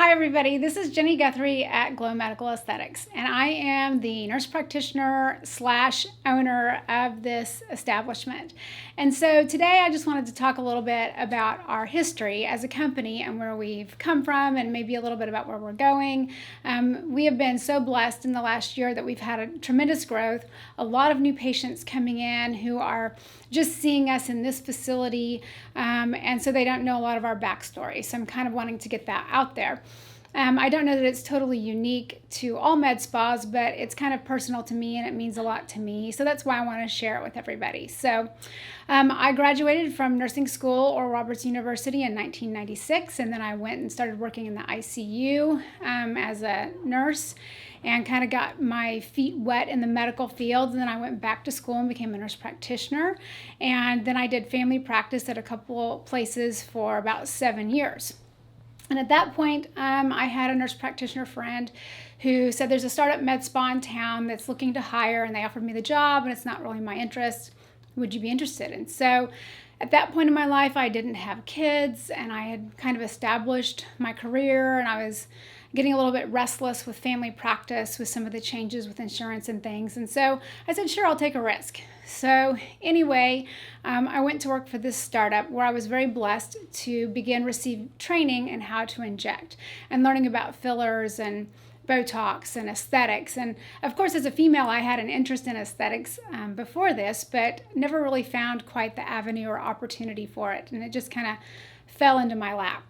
Hi everybody, this is Jenny Guthrie at Glow Medical Aesthetics, and I am the nurse practitioner slash owner of this establishment. And so today I just wanted to talk a little bit about our history as a company and where we've come from and maybe a little bit about where we're going. We have been so blessed in the last year that we've had a tremendous growth, a lot of new patients coming in who are just seeing us in this facility, and so they don't know a lot of our backstory. So I'm kind of wanting to get that out there. I don't know that it's totally unique to all med spas, but it's kind of personal to me and it means a lot to me. So that's why I want to share it with everybody. So I graduated from nursing school, Oral Roberts University, in 1996, and then I went and started working in the ICU as a nurse and kind of got my feet wet in the medical field. And then I went back to school and became a nurse practitioner. And then I did family practice at a couple places for about 7 years. And at that point, I had a nurse practitioner friend who said there's a startup med spa in town that's looking to hire, and they offered me the job, and it's not really my interest. Would you be interested? And so at that point in my life, I didn't have kids, and I had kind of established my career, and I was getting a little bit restless with family practice with some of the changes with insurance and things. And so I said, sure, I'll take a risk. So anyway, I went to work for this startup where I was very blessed to receive training in how to inject and learning about fillers and Botox and aesthetics. And of course, as a female, I had an interest in aesthetics before this, but never really found quite the avenue or opportunity for it. And it just kind of fell into my lap.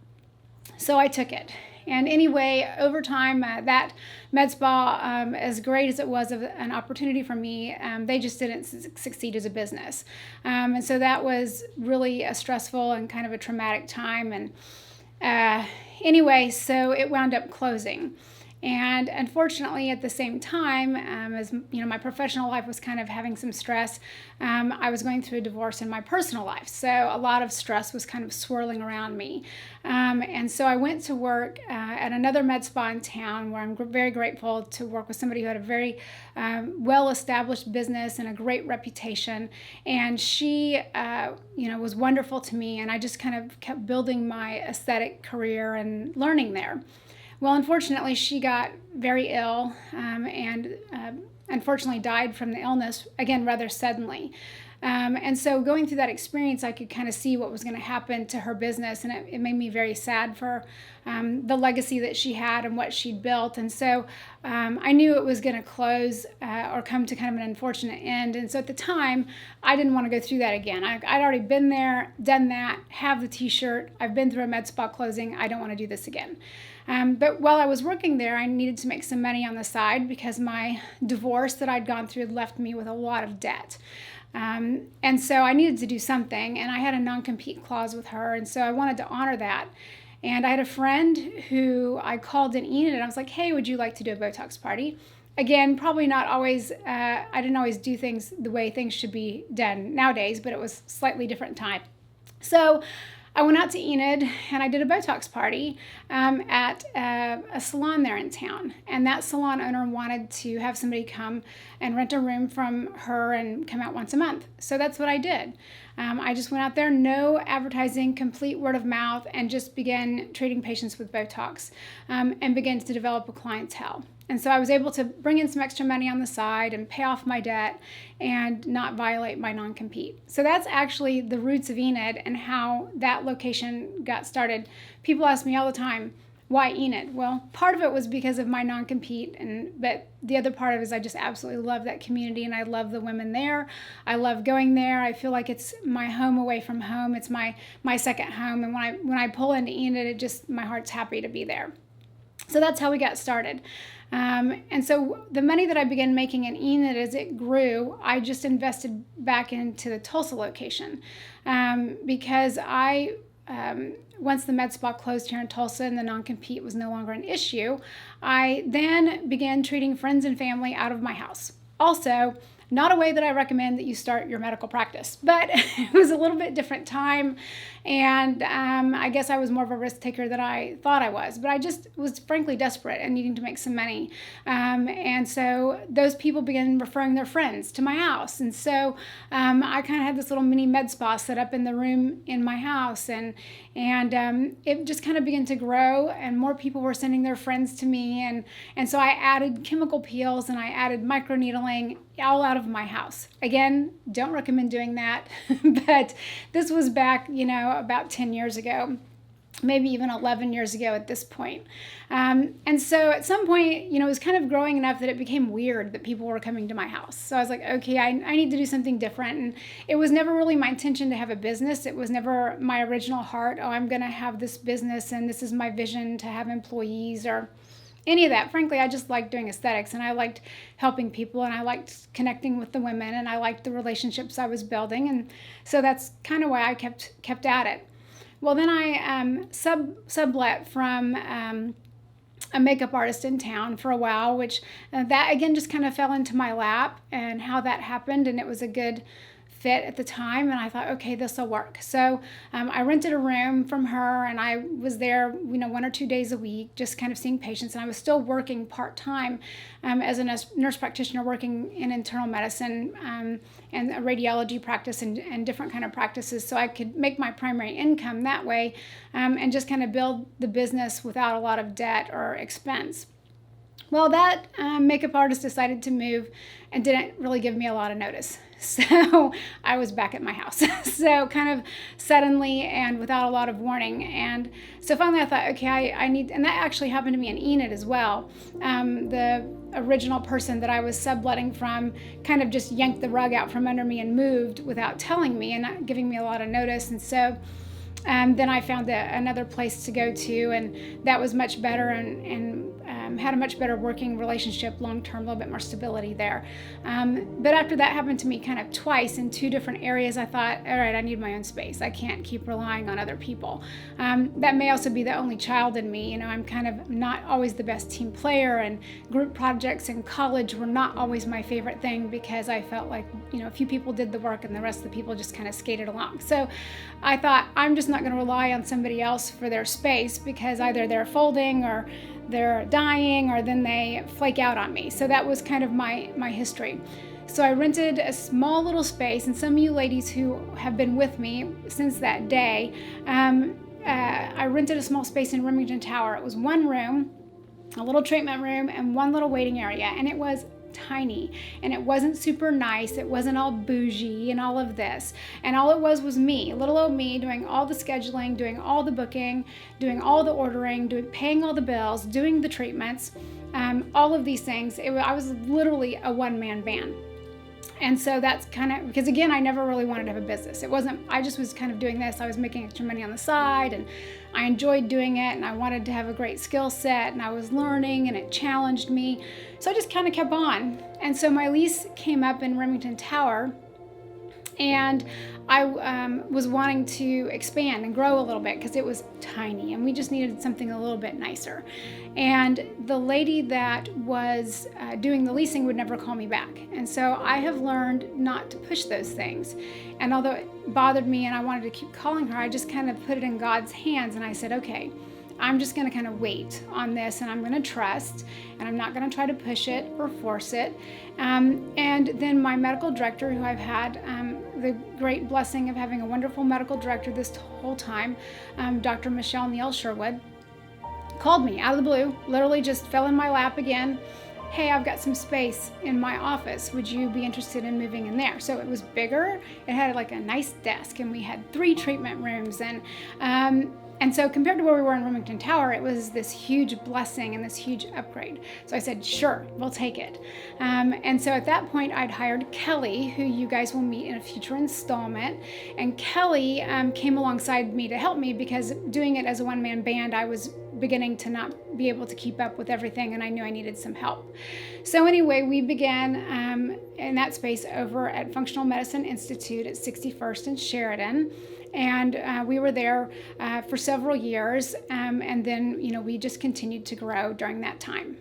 So I took it. And anyway, over time, that med spa, as great as it was of an opportunity for me, they just didn't succeed as a business. And so that was really a stressful and kind of a traumatic time. And anyway, so it wound up closing. And unfortunately, at the same time, as my professional life was kind of having some stress, I was going through a divorce in my personal life. So a lot of stress was kind of swirling around me. And so I went to work at another med spa in town where I'm very grateful to work with somebody who had a very well-established business and a great reputation. And she, was wonderful to me. And I just kind of kept building my aesthetic career and learning there. Well, unfortunately, she got very ill and unfortunately died from the illness, again, rather suddenly. And so going through that experience, I could kind of see what was going to happen to her business, and it made me very sad for the legacy that she had and what she'd built. And so I knew it was going to close or come to kind of an unfortunate end. And so at the time, I didn't want to go through that again. I'd already been there, done that, have the t-shirt. I've been through a med spa closing. I don't want to do this again. But while I was working there, I needed to make some money on the side because my divorce that I'd gone through had left me with a lot of debt. And so I needed to do something, and I had a non-compete clause with her, and so I wanted to honor that. And I had a friend who I called in Enid, and I was like, hey, would you like to do a Botox party? Again, probably not always, I didn't always do things the way things should be done nowadays, but it was slightly different time. So I went out to Enid and I did a Botox party at a salon there in town. And that salon owner wanted to have somebody come and rent a room from her and come out once a month. So that's what I did. I just went out there, no advertising, complete word of mouth, and just began treating patients with Botox and began to develop a clientele. And so I was able to bring in some extra money on the side and pay off my debt and not violate my non-compete. So that's actually the roots of Enid and how that location got started. People ask me all the time, why Enid? Well, part of it was because of my non-compete, but the other part of it is I just absolutely love that community and I love the women there. I love going there. I feel like it's my home away from home. It's my second home. And when I pull into Enid, my heart's happy to be there. So that's how we got started. And so the money that I began making in Enid as it grew, I just invested back into the Tulsa location because once the med spa closed here in Tulsa and the non-compete was no longer an issue, I then began treating friends and family out of my house. Also, Not a way that I recommend that you start your medical practice, but it was a little bit different time. And I guess I was more of a risk taker than I thought I was, but I just was frankly desperate and needing to make some money. And so those people began referring their friends to my house. And so I kind of had this little mini med spa set up in the room in my house, and it just kind of began to grow, and more people were sending their friends to me. And so I added chemical peels and I added microneedling all out of my house. Again, don't recommend doing that, but this was back, about 10 years ago, maybe even 11 years ago at this point. And so at some point, it was kind of growing enough that it became weird that people were coming to my house. So I was like, okay, I need to do something different. And it was never really my intention to have a business. It was never my original heart, oh, I'm going to have this business and this is my vision to have employees or any of that. Frankly, I just liked doing aesthetics, and I liked helping people, and I liked connecting with the women, and I liked the relationships I was building. And so that's kind of why I kept at it. Well, then I sublet from a makeup artist in town for a while, which that again just kind of fell into my lap, and how that happened, and it was a good fit at the time, and I thought, okay, this will work. So I rented a room from her, and I was there 1 or 2 days a week, just kind of seeing patients. And I was still working part-time as a nurse practitioner, working in internal medicine and a radiology practice and different kind of practices, so I could make my primary income that way, and just kind of build the business without a lot of debt or expense. Well, that makeup artist decided to move and didn't really give me a lot of notice. So I was back at my house. So kind of suddenly and without a lot of warning. And so finally I thought, okay, I need, and that actually happened to me in Enid as well. The original person that I was subletting from kind of just yanked the rug out from under me and moved without telling me and not giving me a lot of notice. And so then I found another place to go to, and that was much better and had a much better working relationship long-term, a little bit more stability there. But after that happened to me kind of twice in 2 different areas, I thought, all right, I need my own space. I can't keep relying on other people. That may also be the only child in me. I'm kind of not always the best team player, and group projects in college were not always my favorite thing because I felt like, a few people did the work and the rest of the people just kind of skated along. So I thought, I'm just not going to rely on somebody else for their space, because either they're folding or they're dying or then they flake out on me. So that was kind of my history. So I rented a small little space, and some of you ladies who have been with me since that day, I rented a small space in Remington Tower. It was 1 room, a little treatment room, and 1 little waiting area, and it was tiny, and it wasn't super nice. It wasn't all bougie and all of this, and all it was me, little old me, doing all the scheduling, doing all the booking, doing all the ordering, paying all the bills, doing the treatments, all of these things. I was literally a one-man band. And so that's kind of, because again, I never really wanted to have a business. I just was kind of doing this. I was making extra money on the side, and I enjoyed doing it, and I wanted to have a great skill set, and I was learning, and it challenged me. So I just kind of kept on. And so my lease came up in Remington Tower, and I was wanting to expand and grow a little bit because it was tiny, and we just needed something a little bit nicer. And the lady that was doing the leasing would never call me back. And so I have learned not to push those things. And although it bothered me and I wanted to keep calling her, I just kind of put it in God's hands, and I said, okay, I'm just going to kind of wait on this, and I'm going to trust, and I'm not going to try to push it or force it. And then my medical director, who I've had the great blessing of having a wonderful medical director this whole time, Dr. Michelle Neal Sherwood, called me out of the blue, literally just fell in my lap again. Hey, I've got some space in my office. Would you be interested in moving in there? So it was bigger. It had like a nice desk, and we had 3 treatment rooms. And so compared to where we were in Remington Tower, it was this huge blessing and this huge upgrade. So I said, sure, we'll take it. And so at that point, I'd hired Kelly, who you guys will meet in a future installment. And Kelly came alongside me to help me, because doing it as a one-man band, I was beginning to not be able to keep up with everything, and I knew I needed some help. So anyway, we began in that space over at Functional Medicine Institute at 61st and Sheridan. And we were there for several years, and then we just continued to grow during that time.